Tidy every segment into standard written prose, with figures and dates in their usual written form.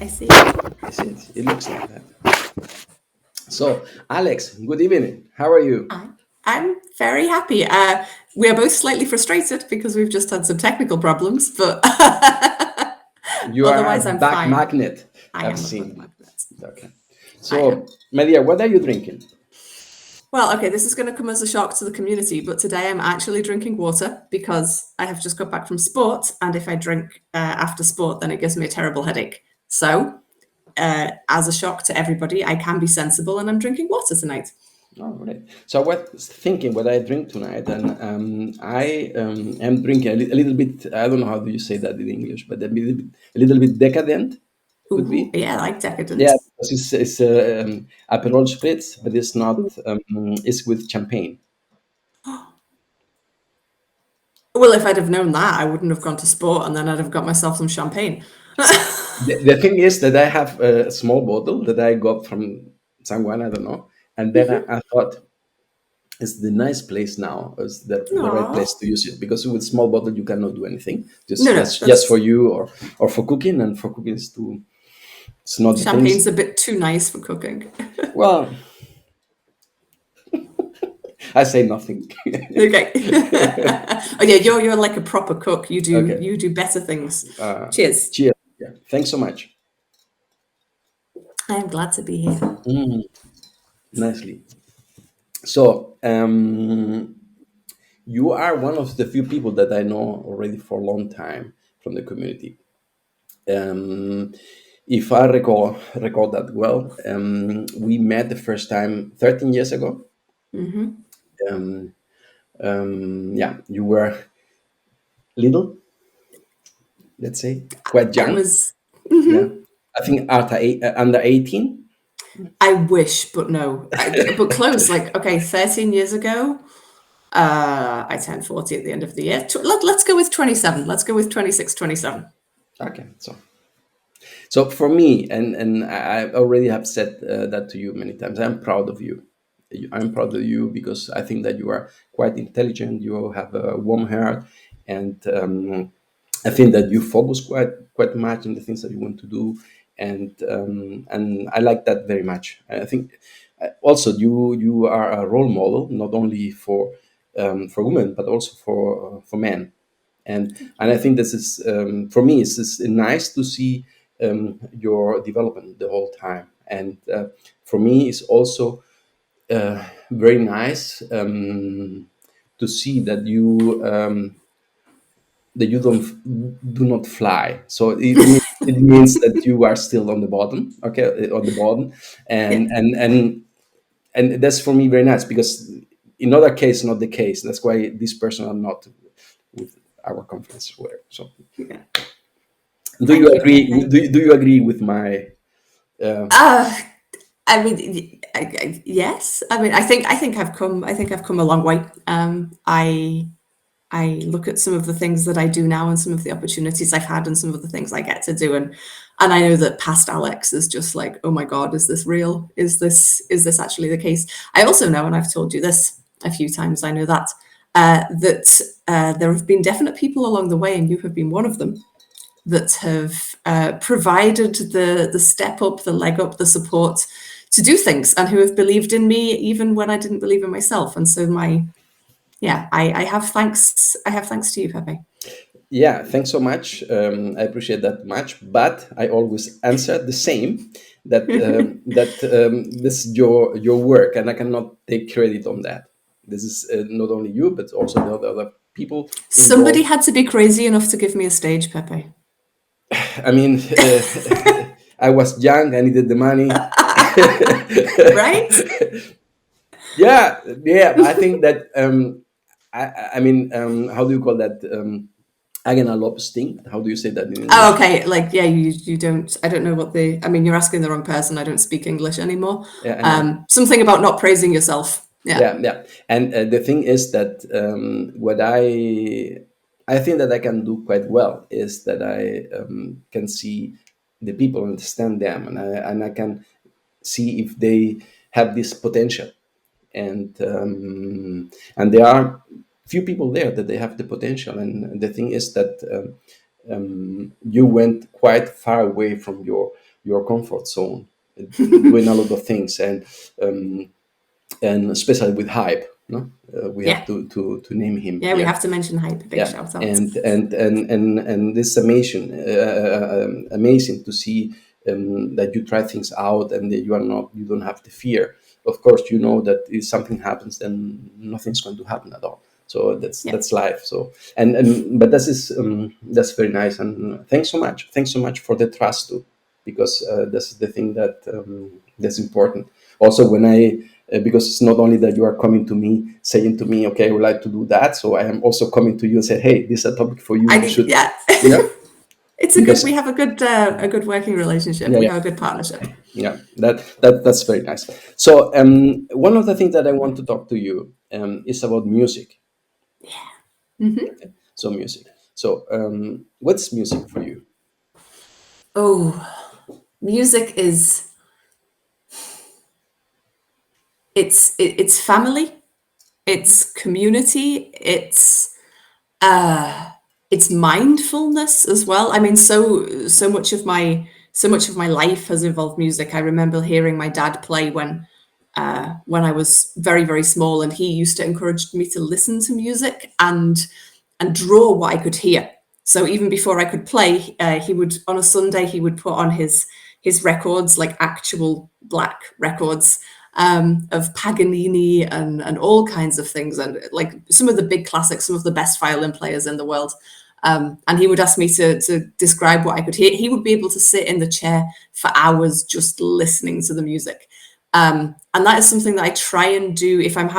I see. Is it? It looks like that. So, Alex, good evening. How are you? I, I'm very happy. We are both slightly frustrated because we've just had some technical problems, but You are a otherwise I'm back fine. magnet, I I've am a bug seen. magnet. Okay. I am. So, my dear, what are you drinking? Well, okay, this is going to come as a shock to the community, but today I'm actually drinking water because I have just got back from sport, and if I drink after sport, then it gives me a terrible headache. So, as a shock to everybody, I can be sensible, and I'm drinking water tonight. All right. So, I was thinking what I drink tonight, and I am drinking a little bit, I don't know how do you say that in English, but a little bit decadent could Ooh, be. yeah, I like decadent. Yeah, because it's Aperol Spritz, but it's not, it's with champagne. Well, if I'd have known that, I wouldn't have gone to sport, and then I'd have got myself some champagne. The thing is that I have a small bottle that I got from someone, I don't know. And then I thought it's the nice place now, is the right Aw. place to use it. Because with small bottle, you cannot do anything. No, no, Just for that's you or for cooking. And for cooking, it's not the things. champagne's a bit too nice for cooking. Well, I say nothing. Okay. Oh yeah, you're like a proper cook. You do Okay. you do better things. Uh, Cheers. Cheers. Yeah. Thanks so much. I am glad to be here. Nicely. So, you are one of the few people that I know already for a long time from the community. Um, if I recall that well, we met the first time 13 years ago. Hmm. Um, yeah, you were little, let's say, quite I young. was. Yeah, Mhm. I think under 18. I wish, but no. But close. Like okay, 13 years ago. I turned 40 at the end of the year. Let's go with 27. Let's go with 26, 27. Okay, so for me, and I already have said that to you many times. I'm proud of you. I'm proud of you because I think that you are quite intelligent. You have a warm heart, and I think that you focus quite much on the things that you want to do, and I like that very much. I think also you are a role model not only for women but also for men, and I think this is for me it's nice to see your development the whole time, and for me it's also very nice to see that you don't do not fly. So it means that you are still on the bottom, okay, on the bottom, Yeah. and that's for me very nice because in other case not the case. That's why this person are not with our conference. Where so Yeah. do you Thank you, agree? Pepe. Do you agree with my? Uh, Uh, I mean, yes. I mean, I think I've come a long way. I look at some of the things that I do now and some of the opportunities I've had and some of the things I get to do, and I know that past Alex is just like, oh my God, is this real? Is this actually the case? I also know, and I've told you this a few times, I know that there have been definite people along the way, and you have been one of them that have provided the step up, the leg up, the support to do things, and who have believed in me even when I didn't believe in myself. And so I have thanks. I have thanks to you, Pepe. yeah, thanks so much. I appreciate that much, but I always answer the same. That this is your work, and I cannot take credit on that. This is not only you, but also the other people Somebody involved. had to be crazy enough to give me a stage, Pepe. I mean, I was young. I needed the money. Right? Yeah, yeah. I think that I mean, how do you call that? Eigenerlobsting. How do you say that in Oh, English? okay. Like, yeah, you don't. I don't know what the. I mean, you're asking the wrong person. I don't speak English anymore. Yeah, I know. Something about not praising yourself. Yeah. Yeah, yeah. And the thing is that what I think that I can do quite well is that I can see the people, understand them, and I can see if they have this potential, and there are few people there that they have the potential, and the thing is that you went quite far away from your your comfort zone, doing a lot of things, um, and especially with hype. No, we have Yeah. to name him Yeah, we here. have to mention Hype. Big Yeah, shout out. and this amazing, amazing to see that you try things out, and that you don't have the fear. Of course, you know that if something happens, then nothing's going to happen at all. So Yeah. that's life. So but that's very nice, and thanks so much for the trust too, because that's the thing that's important. Also, when I because it's not only that you are coming to me saying to me, okay, I would like to do that. So I am also coming to you and say, hey, this is a topic for you. I You need, should, yeah. yeah, We because have a good working relationship. yeah, We yeah, have a good partnership. yeah. That's very nice. So one of the things that I want to talk to you is about music. Hmm. So music. So what's music for you? Oh, music is it's family, it's community, it's mindfulness as well. I mean, so much of my life has involved music. I remember hearing my dad play when I was very, very small, and he used to encourage me to listen to music and draw what I could hear. So even before I could play, he would on a Sunday he would put on his records, like actual black records, of Paganini and all kinds of things, and like some of the big classics, some of the best violin players in the world. And he would ask me to describe what I could hear. He would be able to sit in the chair for hours just listening to the music. And that is something that I try and do if I'm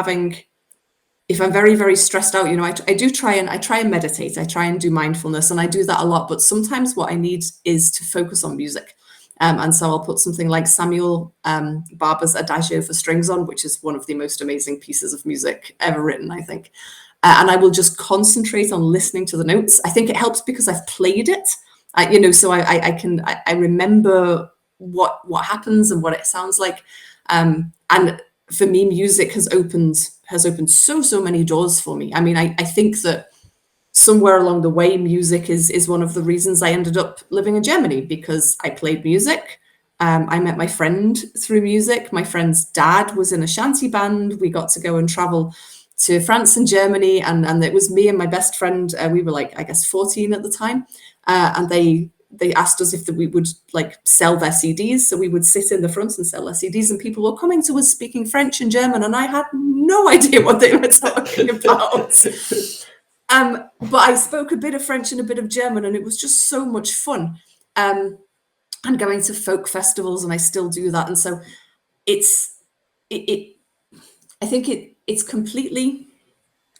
very, very stressed out. I do I try and meditate. I try and do mindfulness, and I do that a lot. But sometimes what I need is to focus on music. And so I'll put something like Samuel Barber's Adagio for strings on, which is one of the most amazing pieces of music ever written, I think. And I will just concentrate on listening to the notes. I think it helps because I've played it, so I remember what happens and what it sounds like. And for me, music has opened so many doors for me. I mean, I think that somewhere along the way, music is one of the reasons I ended up living in Germany, because I played music. I met my friend through music. My friend's dad was in a shanty band. We got to go and travel to France and Germany, and it was me and my best friend. We were like, I guess, 14 at the time, and they asked us if we would like sell their CDs. So we would sit in the front and sell their CDs, and people were coming to us speaking French and German, and I had no idea what they were talking about. But I spoke a bit of French and a bit of German, and it was just so much fun. And going to folk festivals, and I still do that. And so it's it I think it's completely,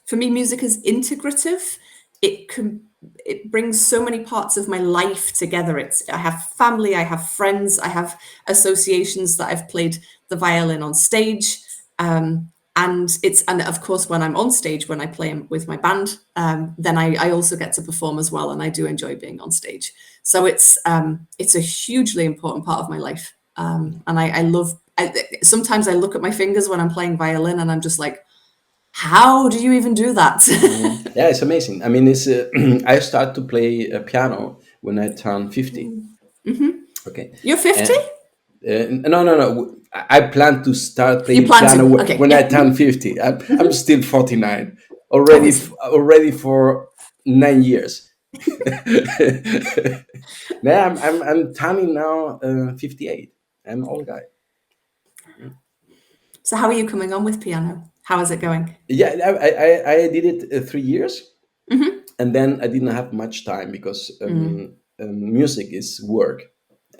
for me, music is integrative. It brings so many parts of my life together. I have family, I have friends, I have associations that I've played the violin on stage. And of course, when I'm on stage, when I play with my band, then I also get to perform as well, and I do enjoy being on stage. So it's a hugely important part of my life, and I love. Sometimes I look at my fingers when I'm playing violin, and I'm just like, how do you even do that? Yeah, it's amazing. I mean, it's I started to play piano when I turned 50. Okay, You're 50? and no. I plan to start You playing plan piano to? Okay, when I yeah, turn 50. I'm still 49, already obviously. already for 9 years. Yeah, I'm turning now 58. I'm an old guy. So how are you coming on with piano? How is it going? Yeah, I did it 3 years, and then I didn't have much time because music is work.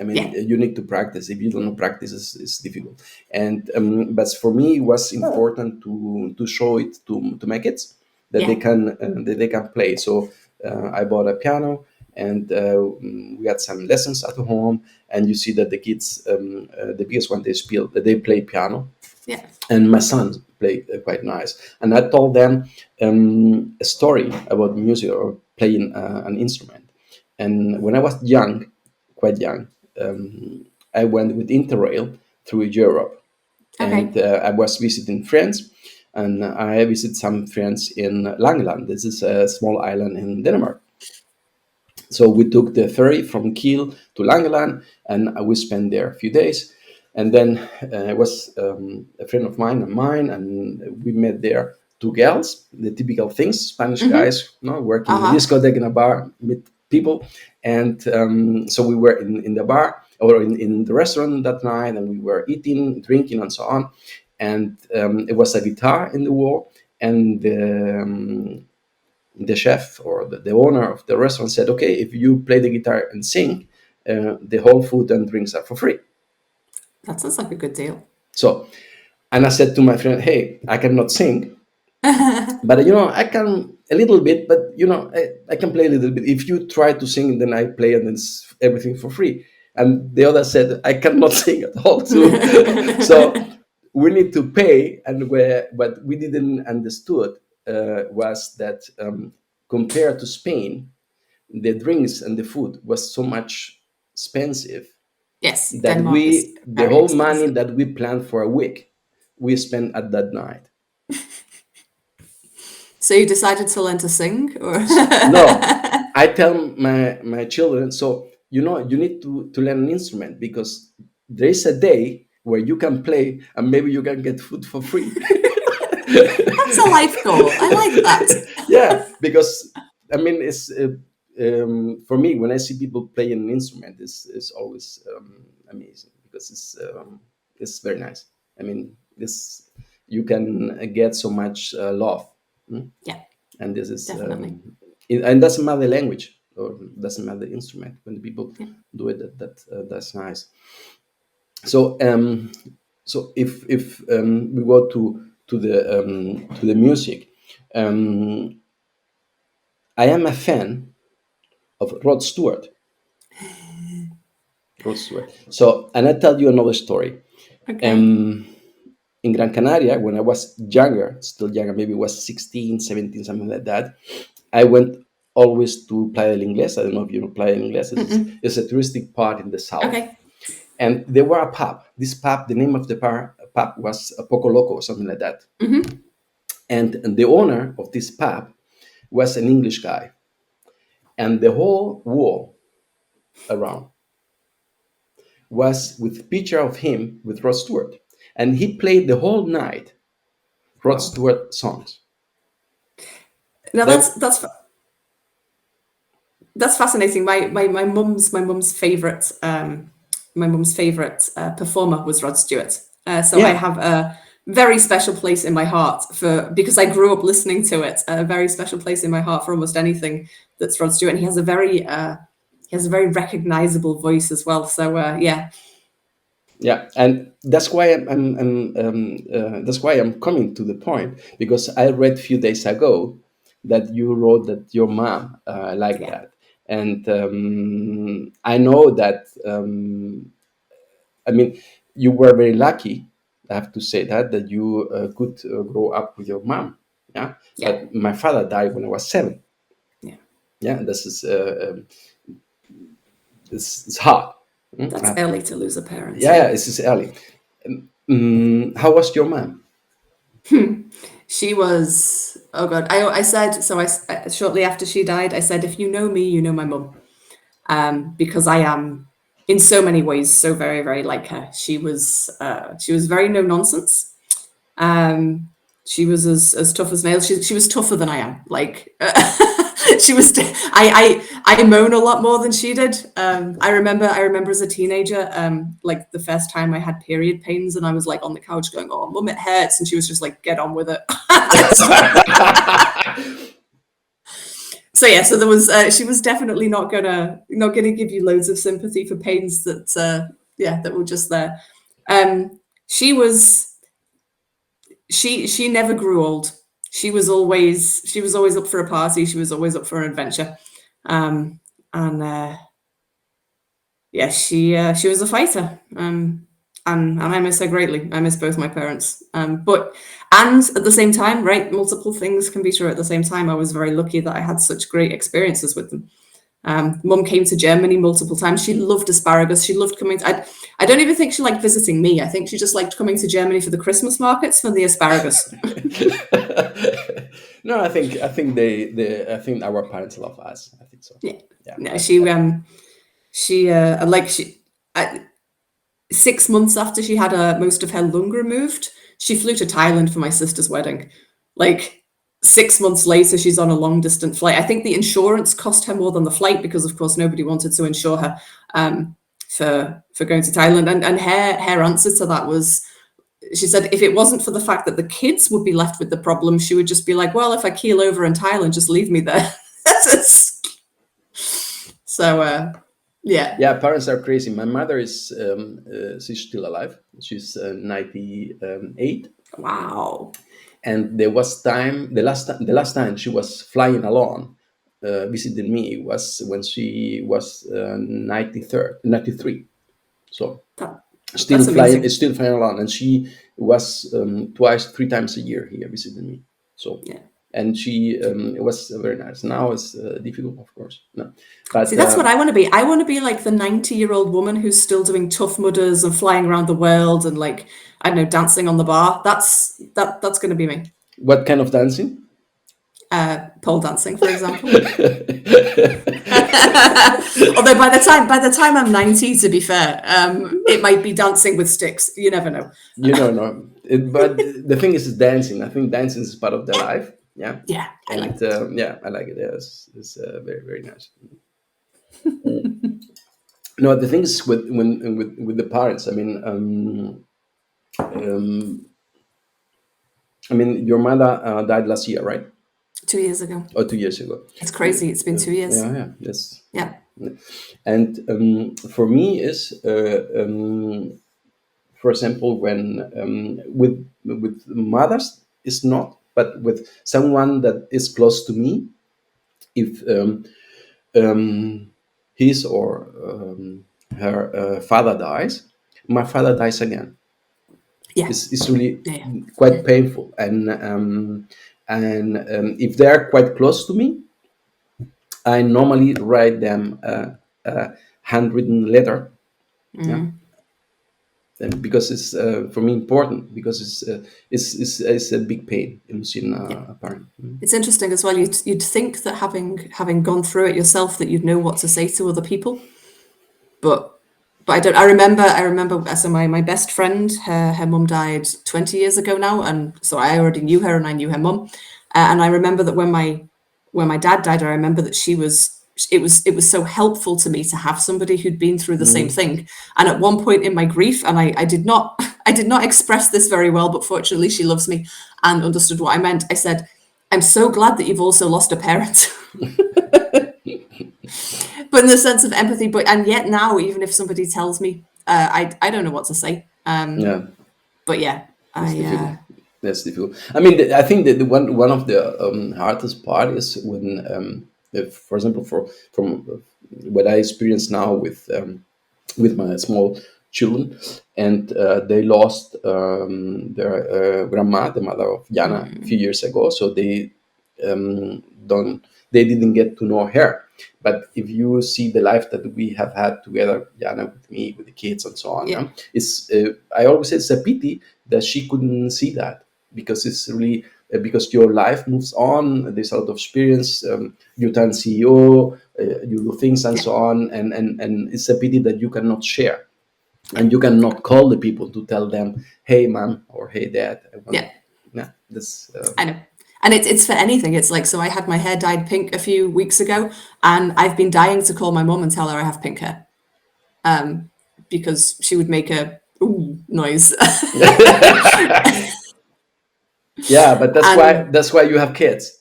I mean, Yeah, you need to practice. If you don't practice, it's difficult. And but for me, it was important to show it to my kids that yeah, they can play. So I bought a piano, and we had some lessons at home. And you see that the kids, the biggest one, they play piano, yeah. and my sons play quite nice. And I told them a story about music or playing an instrument. And when I was young, quite young, I went with Interrail through Europe, and Okay. I was visiting friends, and I visited some friends in Langeland. This is a small island in Denmark. So we took the ferry from Kiel to Langeland, and we spent there a few days. And then it was a friend of mine and mine, and we met there two girls, the typical things, Spanish guys, working in a discotheque in a bar, meet people. And so we were in the bar or in the restaurant that night, and we were eating, drinking, and so on. And it was a guitar in the wall, and the chef or the owner of the restaurant said, okay, if you play the guitar and sing, the whole food and drinks are for free. That sounds like a good deal. So, and I said to my friend, hey, I cannot sing, but I can a little bit, but I can play a little bit. If you try to sing, then I play, and then it's everything for free. And the other said, I cannot sing at all too. So we need to pay. And what we didn't understood was that compared to Spain, the drinks and the food was so much expensive Yes, that Denmark is the very whole money expensive. that we planned for a week, we spent at that night. So you decided to learn to sing, or No, I tell my children, so you need to learn an instrument, because there is a day where you can play and maybe you can get food for free. That's a life goal. I like that. Yeah, because I mean, it's for me, when I see people play an instrument, it's always amazing, because it's very nice. I mean, this you can get so much love. Yeah, And this is definitely. and doesn't matter the language, or doesn't matter the instrument. When the people Yeah. do it, that's nice. So if we go to the music, I am a fan of Rod Stewart. So, and I tell you another story. Okay. In Gran Canaria, when I was younger, still younger, maybe was 16, 17, something like that, I went always to Playa del Inglés. I don't know if you know Playa del Inglés. It's a touristic part in the south. Okay. And there were a pub. This pub, the name of the pub was Poco Loco, or something like that. And the owner of this pub was an English guy. And the whole wall around was with picture of him with Rod Stewart. And he played the whole night Rod Stewart songs. Now that's fascinating. My mum's favorite performer was Rod Stewart. So I have a very special place in my heart because I grew up listening to it. A very special place in my heart for almost anything that's Rod Stewart. And he has a very recognizable voice as well. So yeah. Yeah, and that's why that's why I'm coming to the point, because I read a few days ago that you wrote that your mom liked that, and I know that I mean, you were very lucky. I have to say that you could grow up with your mom. Yeah, but my father died when I was 7. Yeah, this is it's hard. That's early to lose a parent. Yeah, this is early. How was your mom? She was, oh God, I said, so shortly after she died, I said, if you know me, you know my mum, because I am in so many ways so very, very like her. She was very no nonsense. She was as tough as nails. She was tougher than I am. Like she was. I moan a lot more than she did. I remember as a teenager, like the first time I had period pains, and I was like on the couch going, "Oh, mum, it hurts," and she was just like, "Get on with it." So yeah, so there was. She was definitely not gonna give you loads of sympathy for pains that that were just there. She was. She never grew old. She was always up for a party. She was always up for an adventure, and yeah, she was a fighter. And I miss her greatly. I miss both my parents. And at the same time, right, multiple things can be true at the same time. I was very lucky that I had such great experiences with them. Mum came to Germany multiple times. She loved asparagus. She loved coming. I don't even think she liked visiting me. I think she just liked coming to Germany for the Christmas markets for the asparagus. No, I think I think our parents love us. I think so. Yeah. No, uh, 6 months after she had most of her lung removed, she flew to Thailand for my sister's wedding. Like 6 months later, she's on a long distance flight. I think the insurance cost her more than the flight because, of course, nobody wanted to insure her for going to Thailand. And her answer to that was, she said, if it wasn't for the fact that the kids would be left with the problem, she would just be like, well, if I keel over in Thailand, just leave me there. So, yeah. Yeah, parents are crazy. My mother is she's still alive. She's 98, Wow. and there was the last time she was flying alone, visiting me was when she was 93. So still That's amazing. still flying alone, and she was three times a year here visiting me. So Yeah. and she it was very nice. Now it's difficult, of course. No, but See, that's what I want to be. I want to be like the 90-year-old woman who's still doing Tough Mudders and flying around the world and, like, I don't know, dancing on the bar. That's going to be me. what kind of dancing? Pole dancing, for example. Although by the time I'm 90, to be fair, it might be dancing with sticks. You never know. You don't know. But the thing is dancing. I think dancing is part of their life. Yeah. Yeah, I like it. Yeah, I like it. Yeah, it's very, very nice. No, the thing is with the parents. I mean, your mother died last year, right? 2 years ago. Or 2 years ago. It's crazy. It's been 2 years. Yeah. Yes. Yeah. And for me is for example, when with mothers is not, but with someone that is close to me, if his or her father dies, my father dies again. Yeah. It's really Yeah. quite painful, and if they are quite close to me, I normally write them a handwritten letter. Yeah. And because it's for me important, because it's a big pain in losing a parent. It's interesting as well. You'd think that having gone through it yourself, that you'd know what to say to other people, but I don't. I remember. So my best friend, her mum died 20 years ago now, and so I already knew her, and I knew her mum, and I remember that when my dad died, I remember that it was so helpful to me to have somebody who'd been through the same thing. And at one point in my grief, and I did not express this very well, but fortunately she loves me and understood what I meant. I said, I'm so glad that you've also lost a parent. But in the sense of empathy, and yet now, even if somebody tells me, I don't know what to say. Yeah. But yeah, That's difficult. I mean, I think that one of the hardest part is when, if, for example, from what I experience now with my small children, and they lost their grandma, the mother of Jana, a few years ago. So they didn't get to know her. But if you see the life that we have had together, Jana with me, with the kids and so on, Yeah. It's I always say it's a pity that she couldn't see that, because it's really because your life moves on. There's a lot of experience. You turn CEO, you do things and so on, and it's a pity that you cannot share, and you cannot call the people to tell them, "Hey, mom," or "Hey, dad." Yeah, that's. I know. And it's for anything. It's like, so I had my hair dyed pink a few weeks ago, and I've been dying to call my mum and tell her I have pink hair, because she would make a ooh noise. Yeah, but that's why you have kids.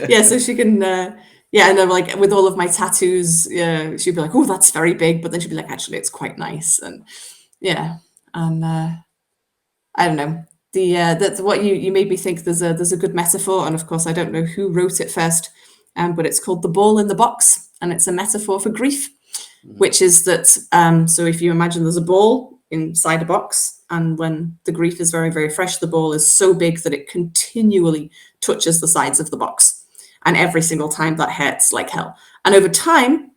Yeah, so she can. And then, like, with all of my tattoos, she'd be like, "Oh, that's very big," but then she'd be like, "Actually, it's quite nice." And I don't know. That's what you made me think. There's a good metaphor, and of course I don't know who wrote it first, but it's called The Ball in the Box, and it's a metaphor for grief, which is that so if you imagine there's a ball inside a box, and when the grief is very, very fresh, the ball is so big that it continually touches the sides of the box, and every single time that hurts like hell. And over time,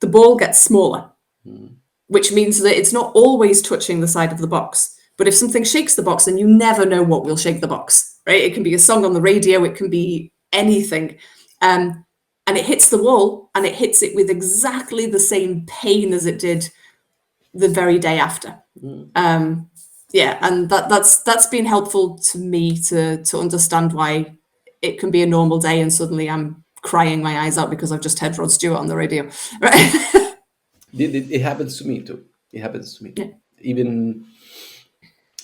the ball gets smaller, which means that it's not always touching the side of the box. But if something shakes the box, then you never know what will shake the box, right? It can be a song on the radio, it can be anything. and it hits the wall, and it hits it with exactly the same pain as it did the very day after. Yeah, and that's been helpful to me to understand why it can be a normal day and suddenly I'm crying my eyes out because I've just heard Rod Stewart on the radio, right? It happens to me too. It happens to me. Yeah. Even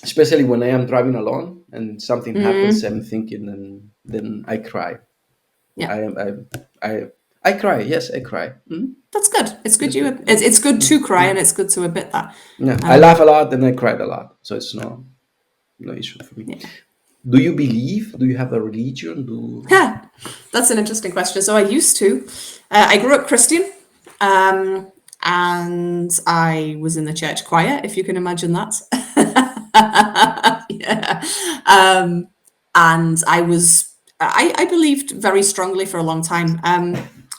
especially when I am driving alone and something happens, I'm thinking, and then I cry. Yeah. I cry. Yes, I cry. That's good. It's good It's good. it's good to cry, and it's good to admit that. Yeah, I laugh a lot and I cried a lot, so it's no issue for me. Yeah. Do you believe? Do you have a religion? Yeah, that's an interesting question. So I used to. I grew up Christian, and I was in the church choir, if you can imagine that. Yeah. And I believed very strongly for a long time.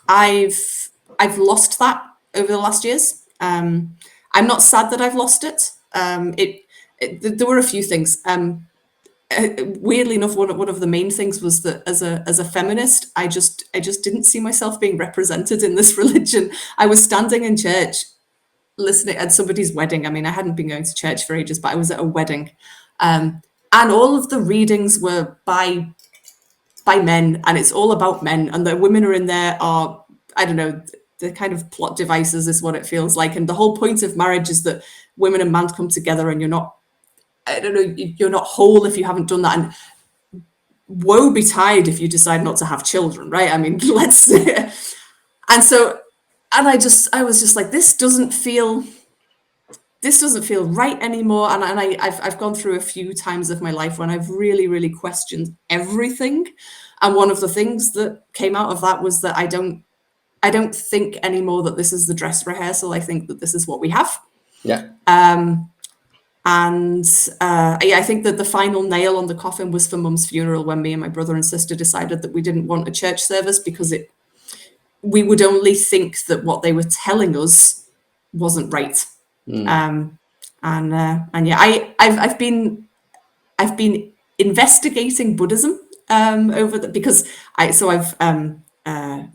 I've lost that over the last years. I'm not sad that I've lost it. There were a few things. Weirdly enough, one of the main things was that as a feminist, I just didn't see myself being represented in this religion. I was standing in church listening at somebody's wedding. I mean, I hadn't been going to church for ages, but I was at a wedding, and all of the readings were by men, and it's all about men, and the women are in there are, I don't know, the kind of plot devices is what it feels like, and the whole point of marriage is that women and men come together, and you're not, I don't know, you're not whole if you haven't done that, and woe betide if you decide not to have children, right? I mean, let's and so, and I was just like, this doesn't feel right anymore. And I've gone through a few times of my life when I've really, really questioned everything. And one of the things that came out of that was that I don't think anymore that this is the dress rehearsal. I think that this is what we have. Yeah. And I think that the final nail on the coffin was for Mum's funeral, when me and my brother and sister decided that we didn't want a church service because we would only think that what they were telling us wasn't right. And yeah, I've been investigating Buddhism because I've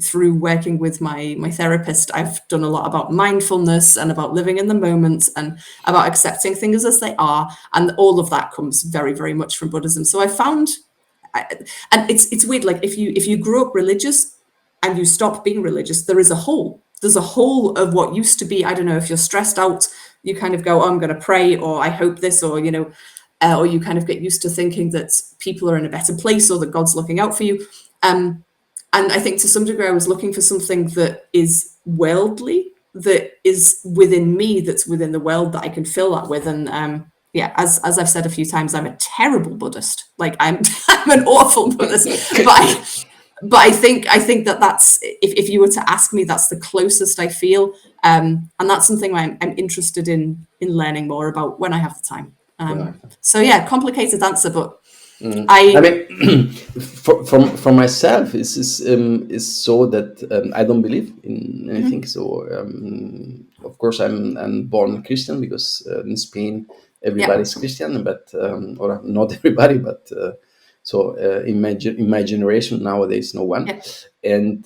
through working with my therapist, I've done a lot about mindfulness and about living in the moment and about accepting things as they are, and all of that comes very, very much from Buddhism. So I found, and it's weird, like if you grew up religious and you stop being religious, there's a hole of what used to be, I don't know, if you're stressed out, you kind of go, oh, I'm going to pray, or I hope this, or or you kind of get used to thinking that people are in a better place or that God's looking out for you. And I think to some degree I was looking for something that is worldly, that is within me, that's within the world, that I can fill that with. And yeah, as I've said a few times, I'm a terrible Buddhist. Like I'm an awful Buddhist. But I think that's, if you were to ask me, that's the closest I feel. And that's something I'm interested in learning more about when I have the time. So yeah, complicated answer, but I mean, for myself, is so that I don't believe in anything. So of course I'm born Christian, because in Spain everybody's Christian, but or not everybody, but so in my generation nowadays, no one. And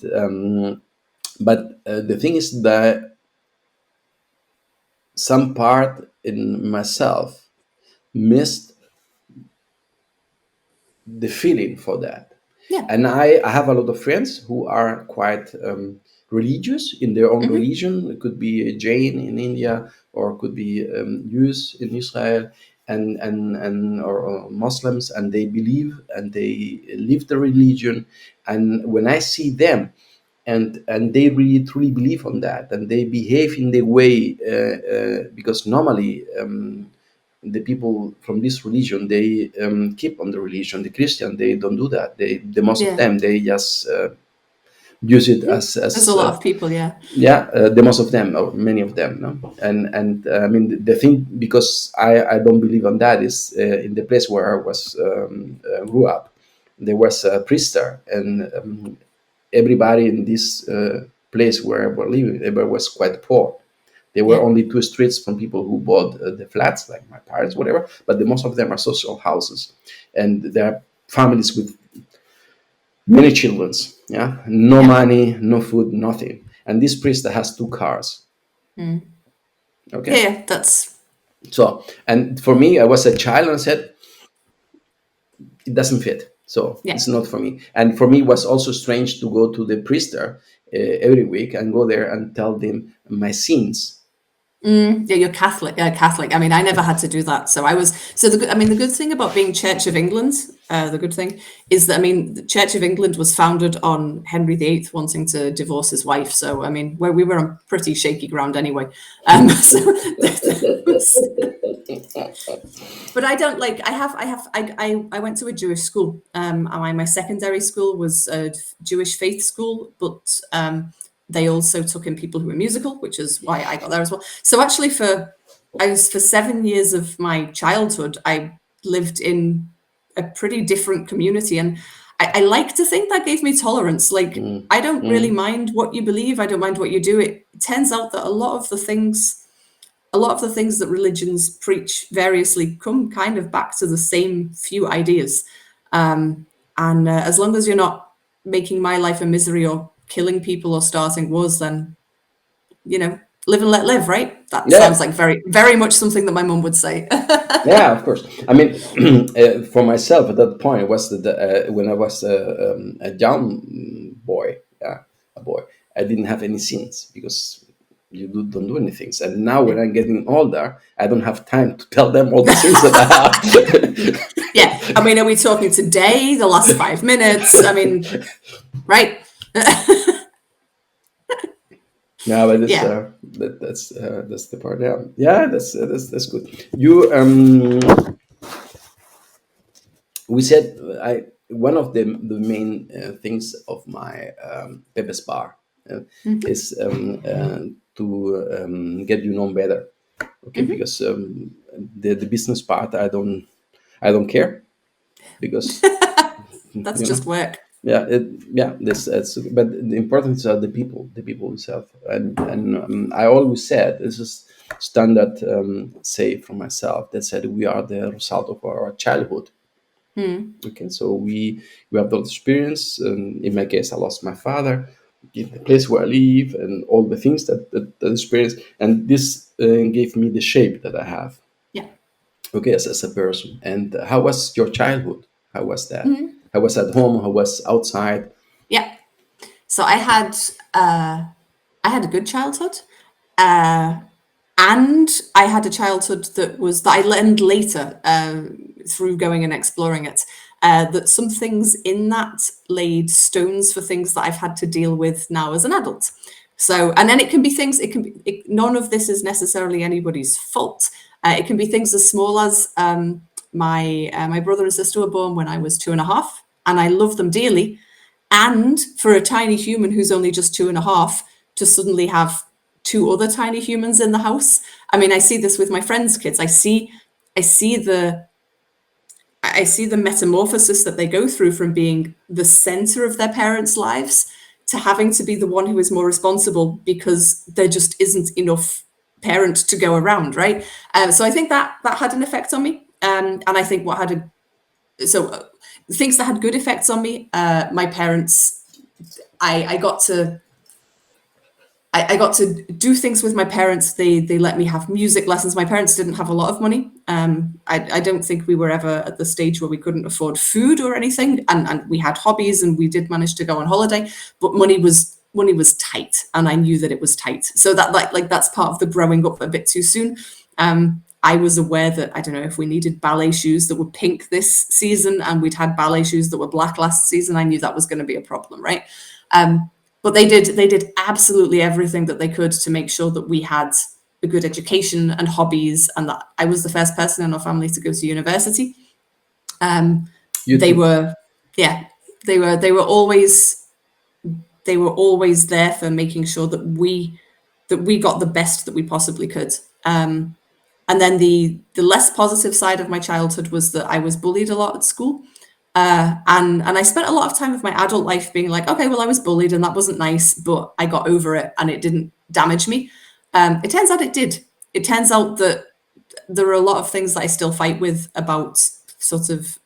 but the thing is that some part in myself missed the feeling for that. And I have a lot of friends who are quite religious in their own religion. It could be a Jain in India, or it could be Jews in Israel, and or Muslims, and they believe and they live the religion. And when I see them, and they really truly believe on that, and they behave in the way, because normally the people from this religion, they keep on the religion. The Christian, they don't do that. The most of them, they just use it as there's a lot of people, the most of them, or many of them, no? And I mean, the thing, because I don't believe on that, is in the place where I was grew up, there was a priester, and everybody in this place where I was living, everybody was quite poor. There were only 2 streets from people who bought the flats, like my parents, whatever. But the most of them are social houses, and there are families with many children's, yeah, no Yeah. money, no food, nothing. And this priest has 2 cars. Yeah, Okay. yeah, that's So, and for me, I was a child and said, it doesn't fit. So yeah. it's not for me. And for me, it was also strange to go to the priest there every week and go there and tell them my sins. Yeah, you're Catholic. Catholic. I mean, I never had to do that. So I was. So the good thing about being Church of England, the good thing is that I mean, the Church of England was founded on Henry VIII wanting to divorce his wife. So I mean, where we were on pretty shaky ground anyway. So, but I don't like. I went to a Jewish school. My secondary school was a Jewish faith school, but they also took in people who were musical, which is why I got there as well. So actually, for 7 years of my childhood, I lived in a pretty different community, and I like to think that gave me tolerance. Like I don't really mind what you believe. I don't mind what you do. It turns out that a lot of the things that religions preach variously come kind of back to the same few ideas. And as long as you're not making my life a misery or killing people or starting wars, then, live and let live, right? That sounds Yeah, like very, very much something that my mum would say. yeah, of course. I mean, for myself at that point, it was when I was a young boy, yeah, a boy, I didn't have any sins because don't do anything. And now when I'm getting older, I don't have time to tell them all the sins that I have. Yeah. I mean, are we talking today, the last 5 minutes? I mean, right? No, but it's, Yeah. that's the part. Yeah, yeah, that's good. You we said I one of the main things of my Pepe's bar is to get you known better. Okay, because the business part I don't care because That's you know just work. yeah yeah this it's but the importance are the people itself and I always said this is standard say for myself that said we are the result of our childhood. Okay, so we have those experience. In my case, I lost my father, in the place where I live, and all the things that experience, and this gave me the shape that I have. Yeah. Okay, as a person. And how was your childhood? How was that? How was at home? How was outside? Yeah. So I had a good childhood. Uh, and I had a childhood that I learned later through going and exploring it. That some things in that laid stones for things that I've had to deal with now as an adult. So, and then it can be things. None of this is necessarily anybody's fault. It can be things as small as my brother and sister were born when I was 2.5, and I love them dearly. And for a tiny human who's only just 2.5 to suddenly have two other tiny humans in the house. I mean, I see this with my friends' kids. I see the metamorphosis that they go through from being the center of their parents' lives to having to be the one who is more responsible because there just isn't enough parent to go around, right? So I think that had an effect on me. And I think things that had good effects on me, my parents, I got to I got to do things with my parents. They let me have music lessons. My parents didn't have a lot of money. I don't think we were ever at the stage where we couldn't afford food or anything. And we had hobbies and we did manage to go on holiday, but money was tight, and I knew that it was tight. So that like that's part of the growing up a bit too soon. I was aware that I don't know if we needed ballet shoes that were pink this season and we'd had ballet shoes that were black last season. I knew that was going to be a problem, right? But they did absolutely everything that they could to make sure that we had a good education and hobbies, and that I was the first person in our family to go to university. You They too. were, yeah, they were always there for making sure that we got the best that we possibly could. And then the less positive side of my childhood was that I was bullied a lot at school. And I spent a lot of time of my adult life being like, okay, well, I was bullied and that wasn't nice, but I got over it and it didn't damage me. It turns out it did. It turns out that there are a lot of things that I still fight with about sort of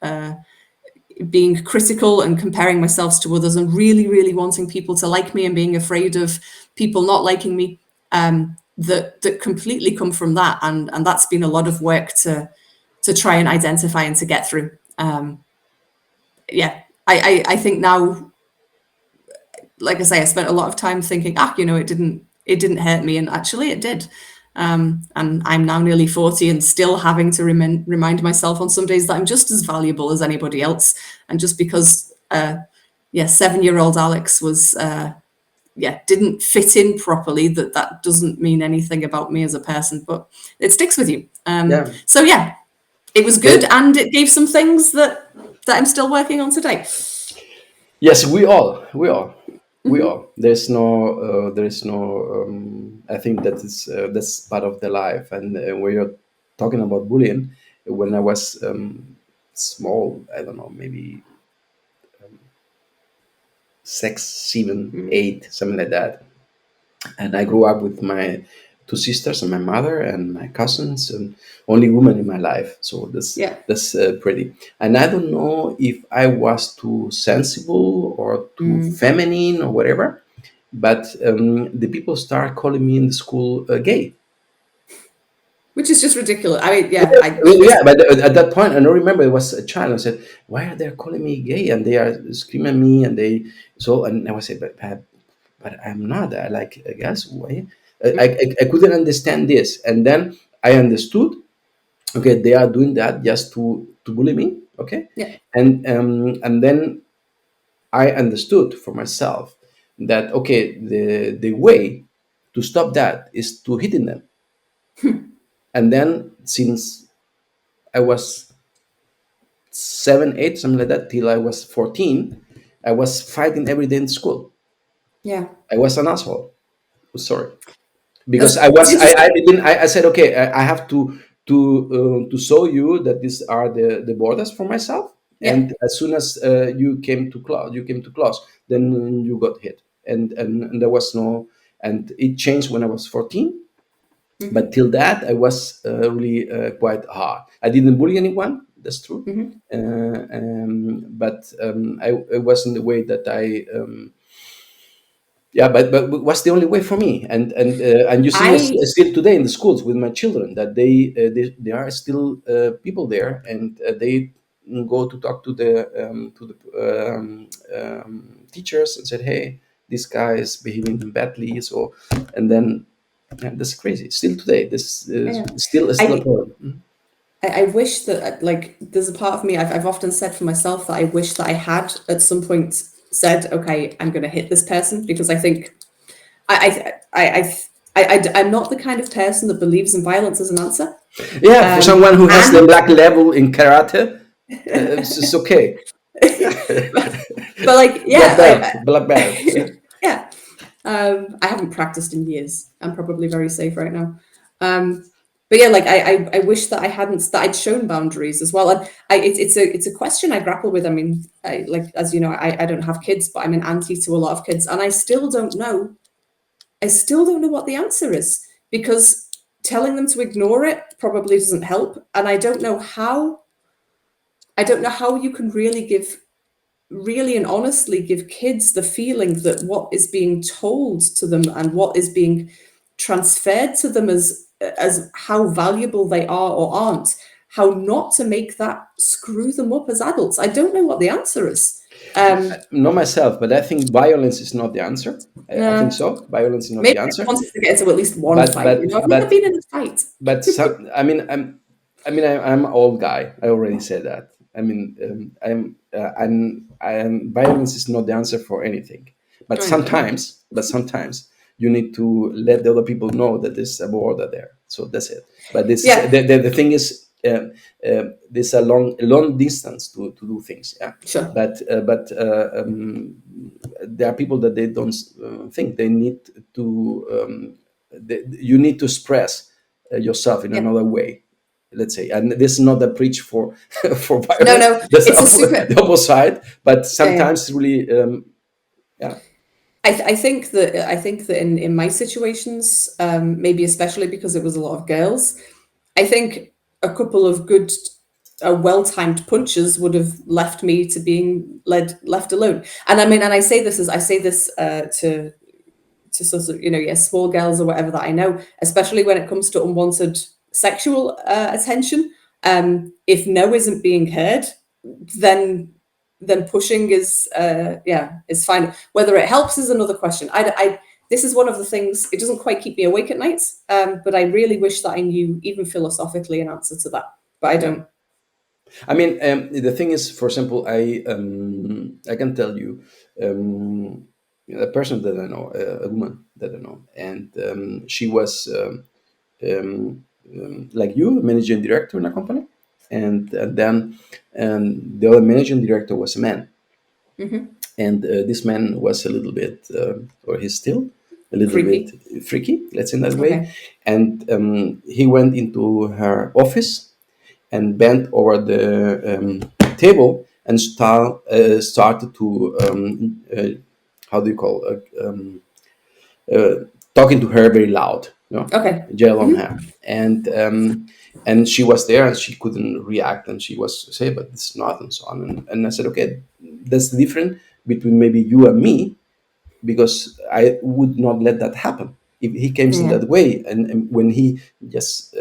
being critical and comparing myself to others and really, really wanting people to like me and being afraid of people not liking me, that completely come from that. And that's been a lot of work to try and identify and to get through. I think now, like I say, I spent a lot of time thinking, it didn't hurt me, and actually it did. And I'm now nearly 40 and still having to remind myself on some days that I'm just as valuable as anybody else. And just because, 7-year-old Alex was, didn't fit in properly, that doesn't mean anything about me as a person, but it sticks with you. So yeah, it was good, and it gave some things that I'm still working on today. Yes, we all. There's no. I think that is that's part of the life. And when you're talking about bullying, when I was small, I don't know, maybe 6, 7, 8, something like that. And I grew up with my 2 sisters and my mother and my cousins, and only woman in my life. So that's pretty. And I don't know if I was too sensible or too feminine or whatever, but the people start calling me in the school gay. Which is just ridiculous. But at that point, I don't remember, it was a child. I said, "Why are they calling me gay?" And they are screaming at me, and I was saying, "But I'm not." I like, I guess, why? I couldn't understand this, and then I understood. Okay, they are doing that just to bully me. Okay, and then I understood for myself that okay, the way to stop that is to hitting them. And then since I was 7, 8, something like that, till I was 14, I was fighting every day in school. Yeah. I was an asshole. Sorry, because I said, okay, I have to show you that these are the borders for myself. And as soon as you came to class, then you got hit, and there was no, and it changed when I was 14. But till that, I was really quite hard. I didn't bully anyone. That's true. But I wasn't the way that I. But what's the only way for me? And you see, still today in the schools with my children, that they are still people there, and they go to talk to the teachers and said, "Hey, this guy is behaving badly." So, and then that's crazy. Still today, this is still a problem. I wish that, like, there's a part of me, I've often said for myself that I wish that I had at some point said, okay, I'm going to hit this person, because I think I'm not the kind of person that believes in violence as an answer. Yeah, for someone who has the black level in karate, it's okay. but like, yeah, black belt. Yeah. I haven't practiced in years. I'm probably very safe right now. But yeah, like I wish that I'd shown boundaries as well. And it's a question I grapple with. I mean, like, as you know, I don't have kids, but I'm an auntie to a lot of kids, and I still don't know what the answer is, because telling them to ignore it probably doesn't help. And I don't know how you can really and honestly give kids the feeling that what is being told to them and what is being transferred to them as how valuable they are or aren't, how not to make that screw them up as adults. I don't know what the answer is. Not myself, but I think violence is not the answer. I think so. Violence is not the answer. I wanted to get into at least one fight. I've never been in a fight. But I'm an old guy. I already said that. I mean, violence is not the answer for anything. But sometimes you need to let the other people know that there's a border there. So that's it. But this the thing is, there's a long distance to do things. Yeah. Sure. But there are people that they don't think they need to. You need to express yourself in another way. Let's say, and this is not a preach for violence. No, that's the opposite. But sometimes really, I think that in my situations, maybe especially because it was a lot of girls, I think a couple of good well-timed punches would have left me to being left alone. And I mean, and I say this to sort of, yeah, small girls or whatever that I know, especially when it comes to unwanted sexual attention. If no isn't being heard, then pushing is is fine. Whether it helps is another question. This is one of the things. It doesn't quite keep me awake at night, but I really wish that I knew, even philosophically, an answer to that. But I Yeah. don't. I mean, the thing is, for example, I can tell you, a person that I know, a woman that I know, and she was like you, managing director in a company, and then the other managing director was a man, Hmm. and this man was a little bit, or he's still a little bit Creepy. freaky, let's say in that way, Okay. and he went into her office and bent over the table and started to how do you call uh, talking to her very loud, Okay. yell on Hmm. her, and she was there and she couldn't react and she was say, but it's not, and so on, and I said, okay, that's the difference between maybe you and me, because I would not let that happen. If he comes in Yeah. that way, and when he just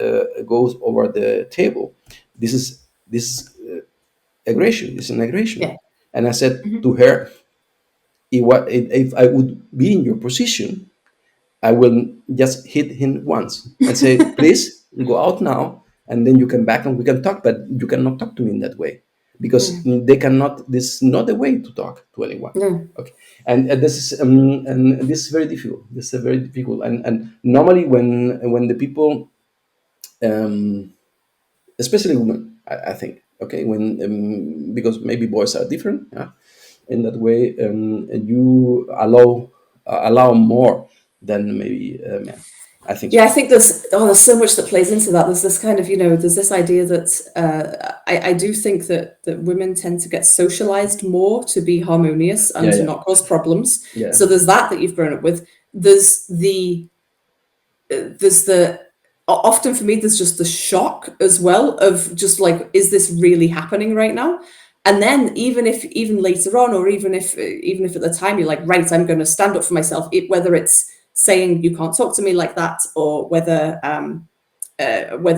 goes over the table, this is aggression. It's an aggression. Yeah. And I said Hmm. to her, if I would be in your position, I will just hit him once and say, please go out now, and then you come back and we can talk. But you cannot talk to me in that way, because Yeah. they cannot. This is not the way to talk to anyone. No. Okay, and this is very difficult. This is very difficult. And normally when the people, um, especially women, I think, okay, when because maybe boys are different, yeah, in that way, you allow more than maybe men. I think Yeah, so. I think there's so much that plays into that. There's this kind of, there's this idea that I do think that women tend to get socialized more to be harmonious and Yeah, to yeah, not cause problems. yeah, So there's that you've grown up with. There's the often for me there's just the shock as well of just like, is this really happening right now? And then even later on, or even if at the time you're like, right, I'm going to stand up for myself, whether it's saying you can't talk to me like that, or whether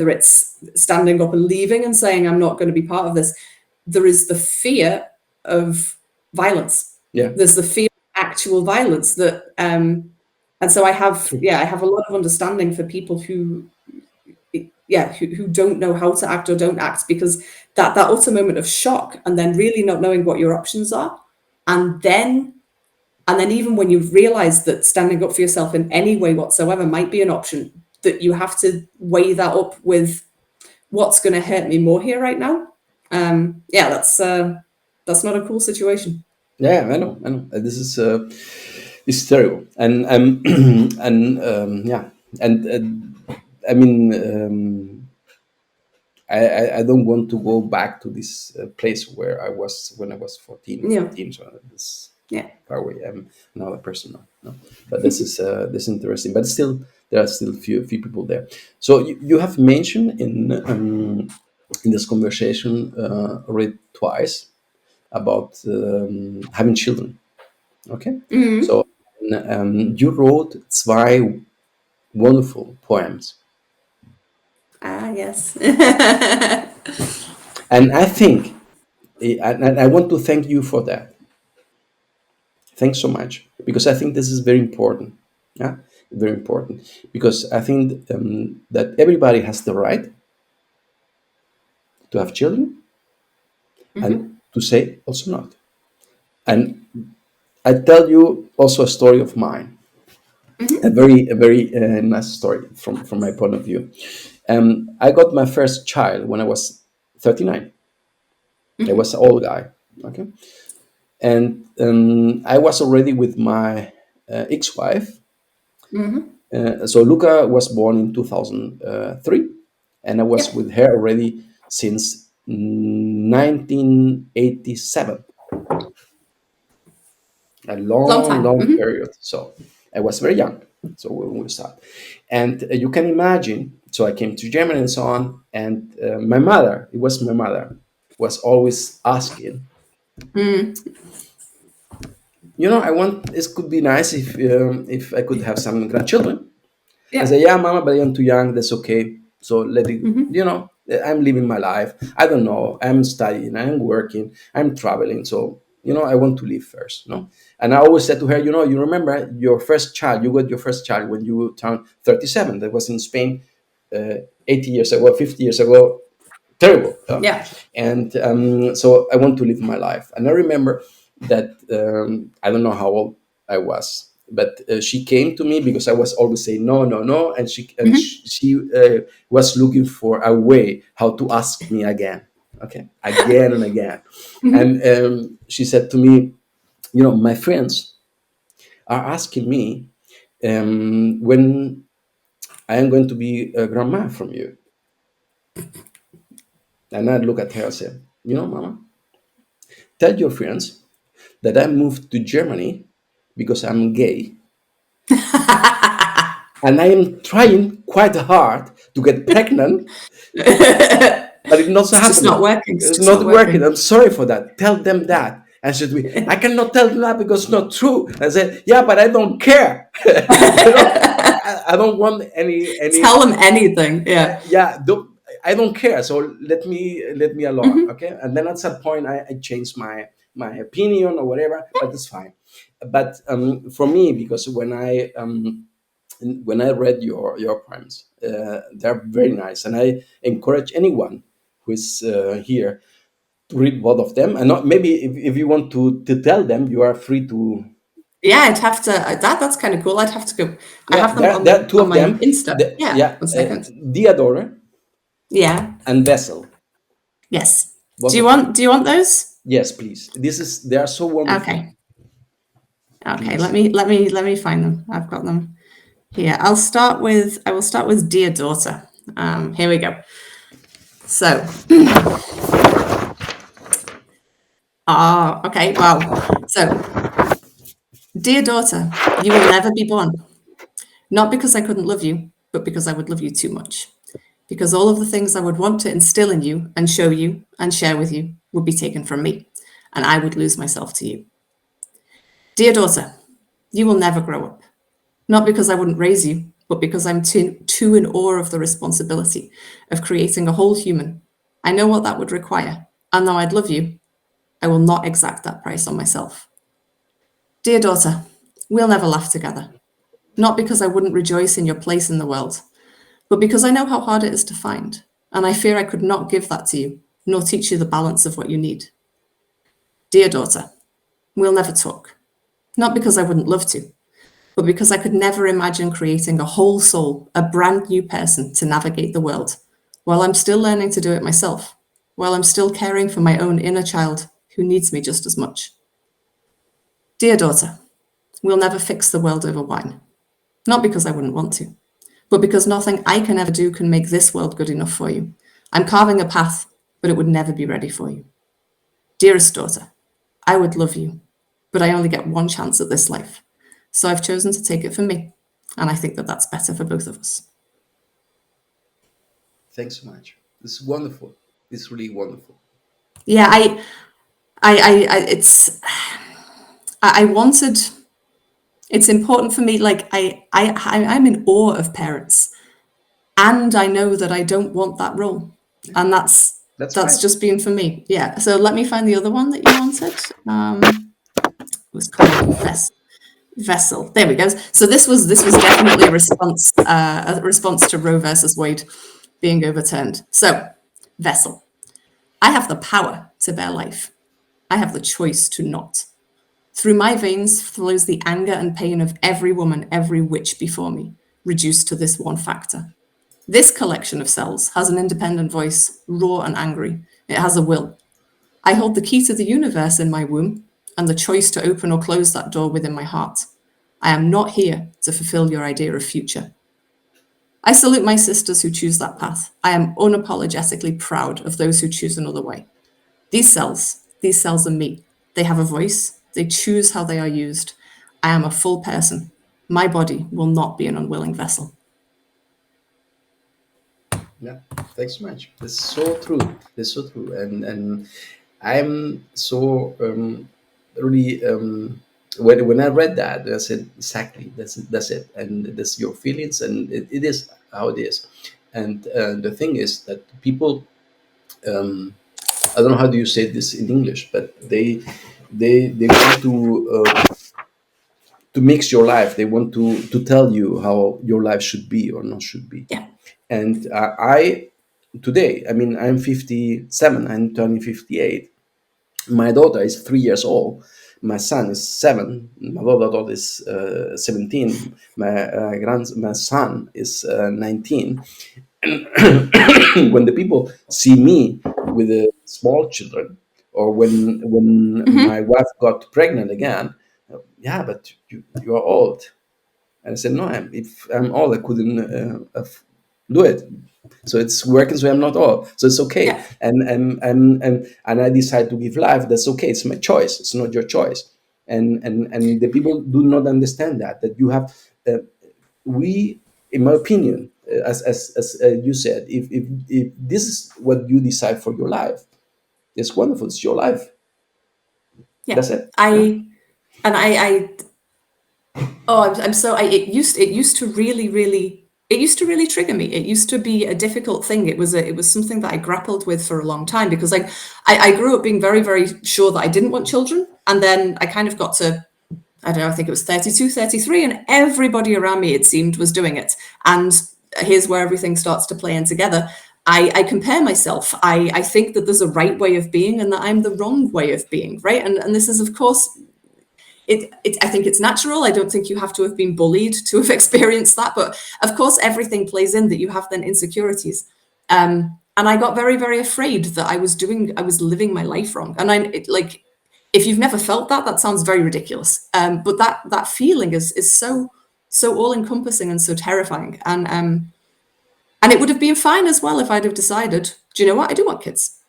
it's standing up and leaving and saying I'm not going to be part of this, there is the fear of violence. yeah. There's the fear of actual violence that and so True. I have a lot of understanding for people who don't know how to act or don't act, because that utter moment of shock, and then really not knowing what your options are, and then even when you've realized that standing up for yourself in any way whatsoever might be an option, that you have to weigh that up with what's going to hurt me more here right now. Yeah, that's not a cool situation. Yeah, I know, I know. This is terrible, and and yeah, and I mean, I don't want to go back to this place where I was when I was 14 or Yeah, 15. So this yeah. far away. I'm another person now. No? But this is interesting. But still, there are still few people there. So you have mentioned in this conversation already twice about having children. Okay, Hmm. so you wrote zwei wonderful poems, Ah, yes. and I think, and I want to thank you for that. Thanks so much, because I think this is very important. Yeah, very important, because I think that everybody has the right to have children Hmm. and to say also not. And I tell you also a story of mine, Hmm. a very nice story from my point of view. I got my first child when I was 39. I Hmm. was an old guy. Okay, and I was already with my ex-wife. Hmm. So Luca was born in 2003, and I was Yep. with her already since 1987, a Long long, time. long period. So I was very young. So when we start, and you can imagine. So I came to Germany and so on. And my mother, it was my mother, was always asking, I want. It could be nice if I could have some grandchildren. I Yeah. say, yeah, mama, but I'm too young. That's okay. So let it. I'm living my life. I don't know. I'm studying. I'm working. I'm traveling. So I want to live first. No. And I always said to her, you remember your first child. You got your first child when you turned 37. That was in Spain, 80 years ago, 50 years ago. Terrible. Yeah. And so I want to live my life. And I remember that I don't know how old I was, but she came to me because I was always saying no, no, no, and she was looking for a way how to ask me again, okay, again and again. And she said to me, my friends are asking me when I am going to be a grandma from you. And I look at her and say, Mama, tell your friends that I moved to Germany because I'm gay, and I am trying quite hard to get pregnant, but it's not It's just not happening. working. It's It's just not not working. working. I'm sorry for that. Tell them that. And she said, I cannot tell them that because it's not true. I said, yeah, but I don't care. I don't want any. Tell them anything. Yeah. Yeah, I don't care. So let me alone, okay? And then at some point, I changed my opinion or whatever, but it's fine. But for me, because when I read your poems, they're very nice, and I encourage anyone who is here to read both of them. And not maybe if you want to tell them, you are free to. Yeah, I'd have to. That's kind of cool. I'd have to go. I Yeah, have them there are two on of my them. Insta. Yeah. Yeah, 1 second. Diadora Yeah. and Vessel. Yes. Both Do you of them. want? Do you want those? Yes, please. They are so wonderful. Okay. Okay. Let Please. me find them. I've got them here. I will start with Dear Daughter. Here we go. So. Okay. Wow. So, dear daughter, you will never be born. Not because I couldn't love you, but because I would love you too much. Because all of the things I would want to instill in you and show you and share with you would be taken from me, and I would lose myself to you. Dear daughter, you will never grow up. Not because I wouldn't raise you, but because I'm too in awe of the responsibility of creating a whole human. I know what that would require, and though I'd love you, I will not exact that price on myself. Dear daughter, we'll never laugh together. Not because I wouldn't rejoice in your place in the world, but because I know how hard it is to find, and I fear I could not give that to you, nor teach you the balance of what you need. Dear daughter, we'll never talk. Not because I wouldn't love to, but because I could never imagine creating a whole soul, a brand new person to navigate the world, while I'm still learning to do it myself, while I'm still caring for my own inner child who needs me just as much. Dear daughter, we'll never fix the world over wine. Not because I wouldn't want to, but because nothing I can ever do can make this world good enough for you. I'm carving a path, but it would never be ready for you. Dearest daughter, I would love you, but I only get one chance at this life. So I've chosen to take it for me, and I think that that's better for both of us. Thanks so much. This is wonderful. It's really wonderful. Yeah, it's, I wanted, it's important for me. Like I'm in awe of parents, and I know that I don't want that role, and that's That's fine. just been for me. Yeah. So let me find the other one that you wanted. It was called Vessel. There we go. So this was definitely a response to Roe versus Wade being overturned. So Vessel, I have the power to bear life. I have the choice to not. Through my veins flows the anger and pain of every woman, every witch before me, reduced to this one factor. This collection of cells has an independent voice, raw and angry. It has a will. I hold the key to the universe in my womb and the choice to open or close that door within my heart. I am not here to fulfill your idea of future. I salute my sisters who choose that path. I am unapologetically proud of those who choose another way. These cells are me. They have a voice. They choose how they are used. I am a full person. My body will not be an unwilling vessel. Yeah, thanks so much. That's so true. That's so true. And I'm so really when I read that, I said exactly that's it, and that's your feelings, and it is how it is. And the thing is that people, um, I don't know how do you say this in English, but they want to mix your life. They want to tell you how your life should be or not should be. Yeah. And I today, I mean, I'm 57. I'm turning 58. My daughter is 3 years old. My son is 7. My other daughter is 17. My son is 19. And when the people see me with the small children, or when my Hmm. wife got pregnant again, yeah, but you are old. And I said, no, if I'm old, I couldn't do it. So it's working, so I'm not old. So it's okay. Yeah. And I decide to give life. That's okay. It's my choice. It's not your choice. And the people do not understand that you have, we, in my opinion, as you said, if this is what you decide for your life, it's wonderful. It's your life. Yeah. That's it. Yeah. I and I Oh, I'm so it used to really trigger me. It used to be a difficult thing. It was something that I grappled with for a long time because like I grew up being very, very sure that I didn't want children. And then I kind of got to, I don't know, I think it was 32, 33, and everybody around me, it seemed, was doing it. And here's where everything starts to play in together. I compare myself. I think that there's a right way of being and that I'm the wrong way of being, right? And this is, of course, I think it's natural. I don't think you have to have been bullied to have experienced that. But of course, everything plays in that you have then insecurities. And I got very, very afraid that I was living my life wrong. And like, if you've never felt that, that sounds very ridiculous. But that feeling is so all encompassing and so terrifying. And it would have been fine as well if I'd have decided, do you know what? I do want kids.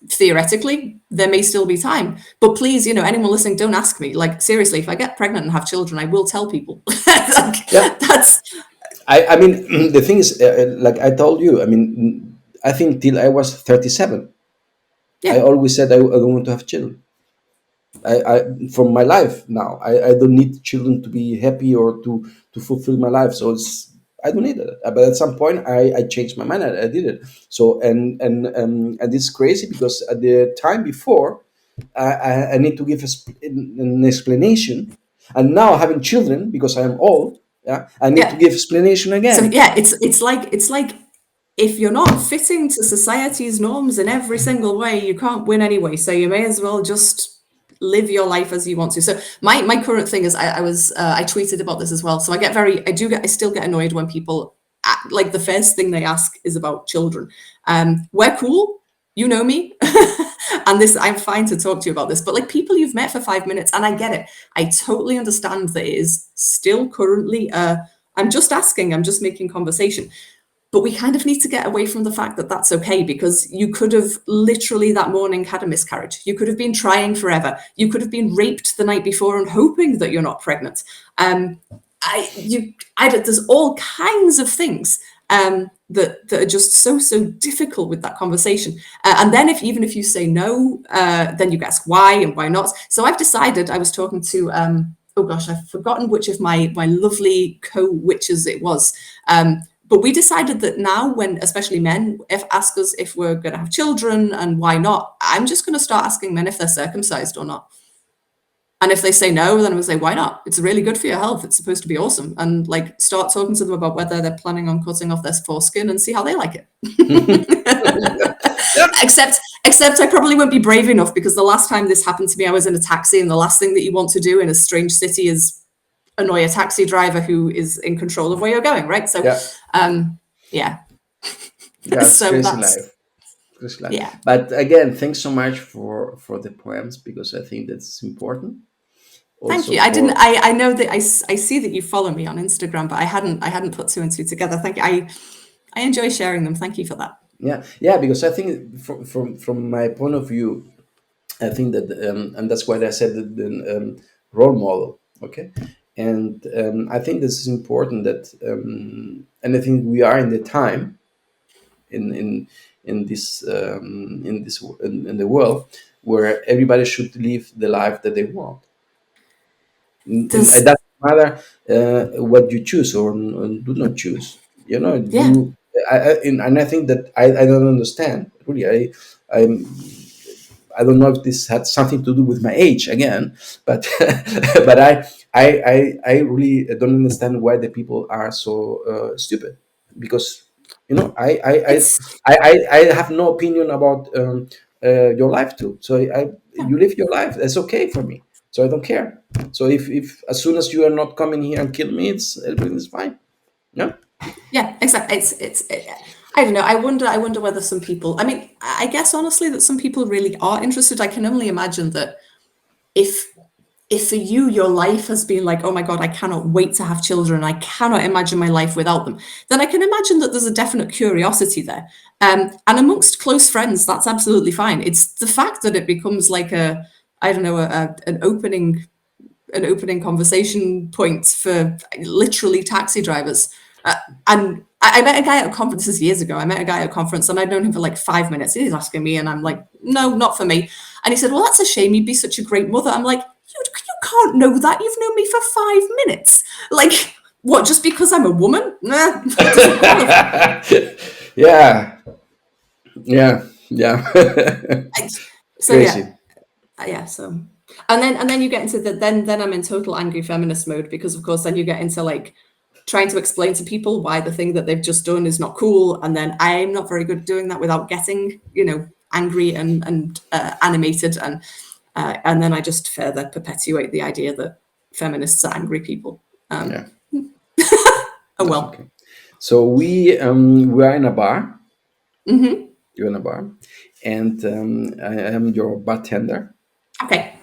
Theoretically, there may still be time, but please, anyone listening, don't ask me. Like, seriously, if I get pregnant and have children, I will tell people. Like, Yeah. that's I mean, the thing is, like I told you, I mean, I think till I was 37, I yeah, always said I don't want to have children. I from my life now, I don't need children to be happy or to fulfill my life. So I don't need it. But at some point, I changed my mind. I did it. So and it's crazy because at the time before, I need to give an explanation, and now having children because I am old. Yeah, I need to yeah. give explanation So again. yeah, it's like if you're not fitting to society's norms in every single way, you can't win anyway. So you may as well just live your life as you want to. So my current thing is I tweeted about this as well. So I still get annoyed when people like the first thing they ask is about children. We're cool, you know me, and this I'm fine to talk to you about this. But like people you've met for 5 minutes, and I get it. I totally understand that it is still currently. I'm just asking. I'm just making conversation. But we kind of need to get away from the fact that that's okay because you could have literally that morning had a miscarriage. You could have been trying forever. You could have been raped the night before and hoping that you're not pregnant. There's all kinds of things that are just so difficult with that conversation. And then even if you say no, then you ask why and why not. So I've decided. I was talking to oh gosh, I've forgotten which of my lovely co-witches it was. But we decided that now, when especially men if ask us if we're going to have children and why not, I'm just going to start asking men if they're circumcised or not. And if they say no, then we'll say, why not? It's really good for your health. It's supposed to be awesome. And like start talking to them about whether they're planning on cutting off their foreskin and see how they like it. Yeah, except I probably won't be brave enough because the last time this happened to me, I was in a taxi, and the last thing that you want to do in a strange city is annoy a taxi driver who is in control of where you're going, right? So, yeah, yeah. yeah. It's So crazy that's life. Crazy life. yeah. But again, thanks so much for the poems because I think that's important. Thank Also you. I didn't. for I know that I see that you follow me on Instagram, but I hadn't put two and two together. Thank you. I enjoy sharing them. Thank you for that. yeah, yeah, because I think from my point of view, I think that and that's why I said the role model. Okay, and I think this is important that and I think we are in the time. in in the world where everybody should live the life that they want. And it There's doesn't matter what you choose or do not choose. You know, yeah, you and I think that I don't understand really. I don't know if this had something to do with my age again, but but I really don't understand why the people are so stupid. Because you know it's I have no opinion about your life too. So yeah. you live your life. That's okay for me. So I don't care. So if as soon as you are not coming here and kill me, it's everything is fine. Yeah. Yeah, exactly. I don't know. I wonder whether some people. I mean, I guess honestly that some people really are interested. I can only imagine that if if for you your life has been like, oh my God, I cannot wait to have children, I cannot imagine my life without them, then I can imagine that there's a definite curiosity there. And amongst close friends, that's absolutely fine. It's the fact that it becomes like a, I don't know, an opening conversation point for literally taxi drivers. And I met a guy at conferences years ago. I met a guy at a conference and I'd known him for like 5 minutes. He's asking me, and I'm like, no, not for me. And he said, well, that's a shame. You'd be such a great mother. I'm like, you can't know that. You've known me for 5 minutes. Like, what, just because I'm a woman? Nah, it doesn't qualify. Yeah. Yeah. Yeah. So, yeah. Crazy. Yeah, so and then you get into the then I'm in total angry feminist mode, because of course then you get into like trying to explain to people why the thing that they've just done is not cool, and then I'm not very good at doing that without getting, you know, angry and animated, and then I just further perpetuate the idea that feminists are angry people. Yeah. Oh That's well. okay. So we are in a bar. Hmm. You're in a bar, and I am your bartender. Okay.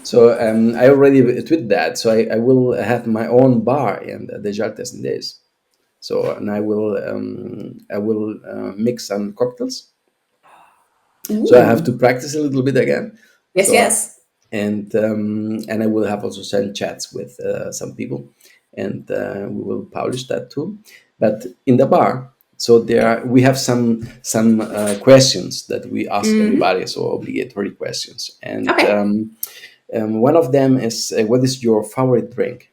So I already tweeted that. So I will have my own bar in the Agile Testing Days. So and I will mix some cocktails. So I have Ooh. to practice a little bit again. Yes, So yes. and I will have also some chats with some people, and we will publish that too. But in the bar, so we have some questions that we ask Hmm. everybody, so obligatory questions, and Okay. one of them is what is your favorite drink?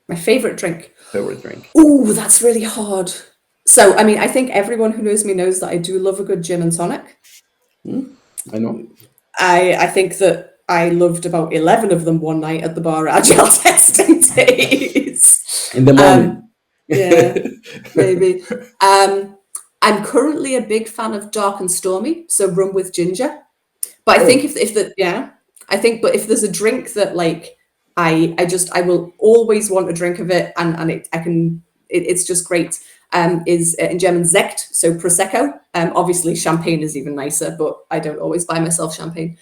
My favorite drink. Favorite drink? Ooh, that's really hard. So, I mean, I think everyone who knows me knows that I do love a good gin and tonic. Hmm? I know. I think that I loved about 11 of them one night at the bar at Agile Testing Days. In the morning. Yeah, maybe. Um, I'm currently a big fan of dark and stormy, so rum with ginger. But I think Oh, if the yeah, I think, but if there's a drink that like I will always want a drink of it, and it's just great. Is in German Sekt, so prosecco. Obviously champagne is even nicer, but I don't always buy myself champagne.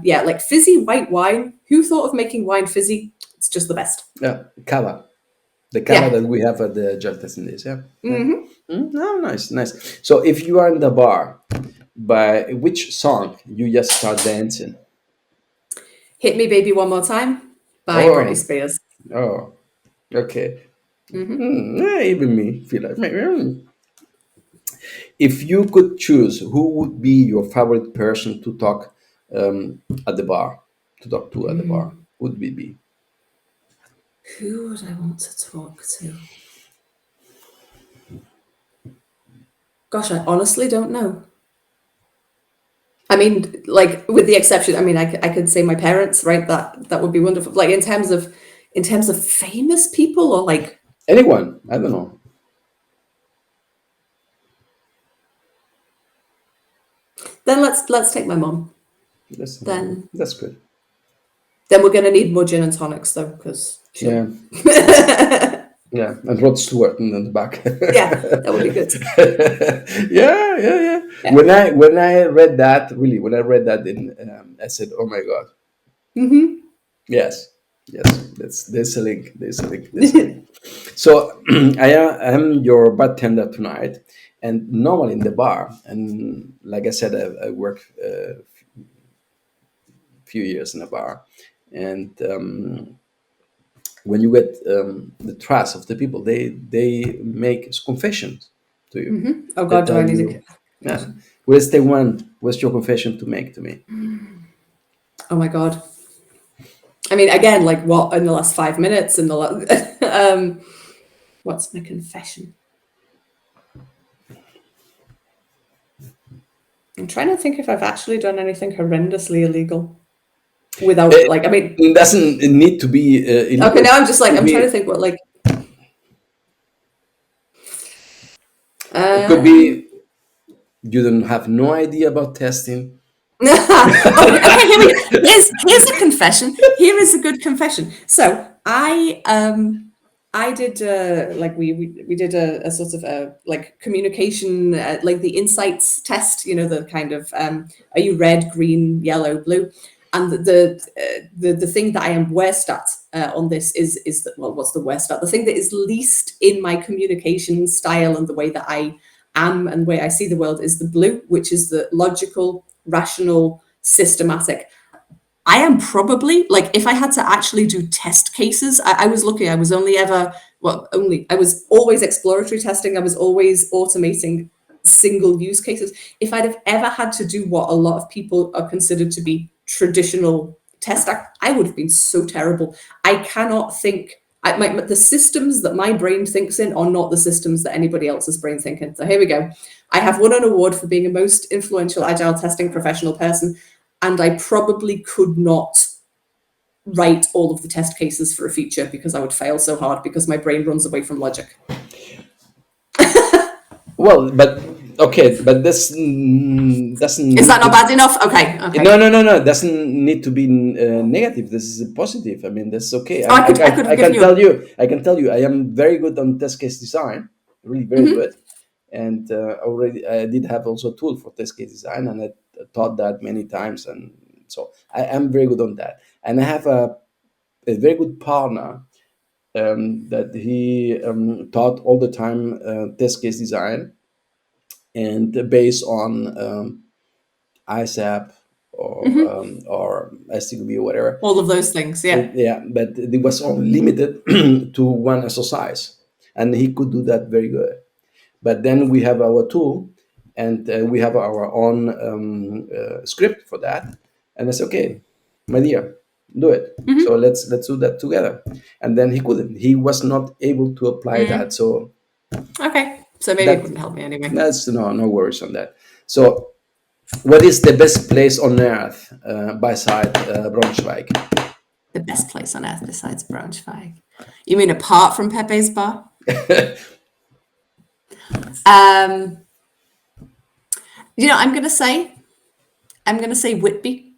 Yeah, like fizzy white wine. Who thought of making wine fizzy? It's just the best. yeah, cava. The cava Yeah. that we have at the Agile Testing Days. Yeah, yeah. Hmm. Oh, nice, nice. So if you are in the bar, by which song you just start dancing? Hit Me Baby One More Time by Britney Oh, Spears. oh, okay. Hmm. Even me feel like maybe. If you could choose, who would be your favorite person to talk at the bar? To talk to at the bar, would we be? Who would I want to talk to? Gosh, I honestly don't know. I mean, like with the exception, I mean, I could say my parents, right? That would be wonderful. Like in terms of famous people, or like Anyone? I don't know. then let's take my mom. That's Then that's good. we're gonna need more gin and tonics though, because she'll. Yeah, yeah. And Rod Stewart in the back. Yeah, that would be good. Yeah, yeah, yeah. Yeah. When I read that, really, when I read that, I said, "Oh my God, Hmm. yes, yes." There's a link. There's a link. There's a link. So I am your bartender tonight, and normally in the bar, and like I said, I work a few years in a bar, and when you get the trust of the people, they make confessions to you. Oh They God, do tell I need you, to? Yeah. Where's day one? What's your confession to make to me? Oh my God. I mean, again, like what in the last 5 minutes in the what's my confession? I'm trying to think if I've actually done anything horrendously illegal without like, I mean, It doesn't need to be illegal. okay, now I'm just like, I'm trying to think what like, It could be you don't have no idea about testing. okay, here we go. Here's a confession. Here is a good confession. So I did like we did a sort of a like communication like the insights test. You know, the kind of are you red, green, yellow, blue? And the thing that I am worst at on this is that, well, what's the worst at? The thing that is least in my communication style and the way that I am and the way I see the world is the blue, which is the logical, rational, systematic. I am probably like, if I had to actually do test cases, I was lucky. I was I was always exploratory testing. I was always automating single use cases. If I'd have ever had to do what a lot of people are considered to be traditional test, I would have been so terrible. I cannot think. The systems that my brain thinks in are not the systems that anybody else's brain thinks in. So here we go. I have won an award for being a most influential agile testing professional person, and I probably could not write all of the test cases for a feature because I would fail so hard because my brain runs away from logic. Well, but okay, but this doesn't. Is that not bad enough? Okay. No. Doesn't need to be negative. This is positive. I mean, that's okay. Oh, I can tell you, I am very good on test case design. Really, very good. And already, I did have also a tool for test case design, and I taught that many times, and so I am very good on that. And I have a very good partner that he taught all the time test case design, and based on ISAP or STQB or whatever. All of those things, yeah. Yeah, but it was only limited to one exercise, and he could do that very good. But then we have our tool, and we have our own script for that, and I said, okay, my dear, do it. So let's do that together. And then he couldn't. He was not able to apply that. So okay, so maybe it wouldn't help me anyway. That's no worries on that. So, what is the best place on earth beside Braunschweig? The best place on earth besides Braunschweig? You mean apart from Pepe's bar? You know, I'm gonna say Whitby,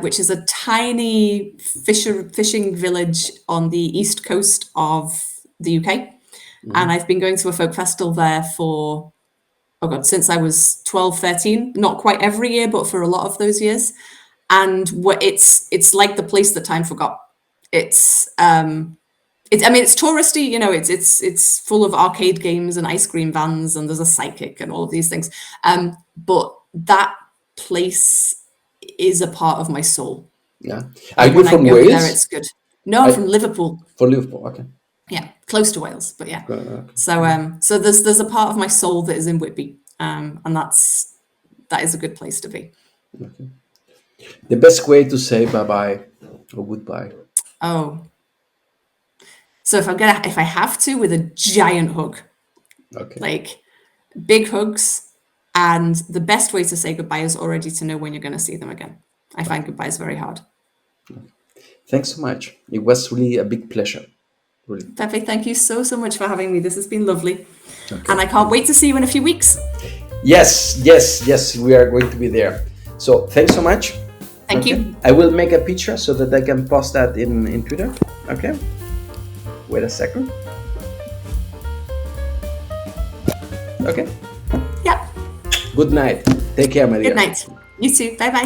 which is a tiny fishing village on the east coast of the UK. And I've been going to a folk festival there for, since I was 12, 13, not quite every year, but for a lot of those years. And it's like the place that time forgot. It's touristy, you know, it's full of arcade games and ice cream vans, and there's a psychic and all of these things. But that place is a part of my soul. Yeah. Are you from Wales? There, it's good. No, I'm from Liverpool. From Liverpool, okay. Yeah, close to Wales, but yeah. Okay. So there's a part of my soul that is in Whitby, and that is a good place to be. Okay. The best way to say bye-bye or goodbye. Oh. So if I have to, with a giant hug. Okay. Like big hugs, and the best way to say goodbye is already to know when you're going to see them again. I find goodbyes very hard. Thanks so much. It was really a big pleasure. Really. Pepe, thank you so much for having me. This has been lovely. Okay. And I can't wait to see you in a few weeks. Yes, we are going to be there. So thanks so much. Thank you. I will make a picture so that I can post that in Twitter. Okay. Wait a second. Okay. Yeah. Good night. Take care, my dear. Good night. You too. Bye-bye.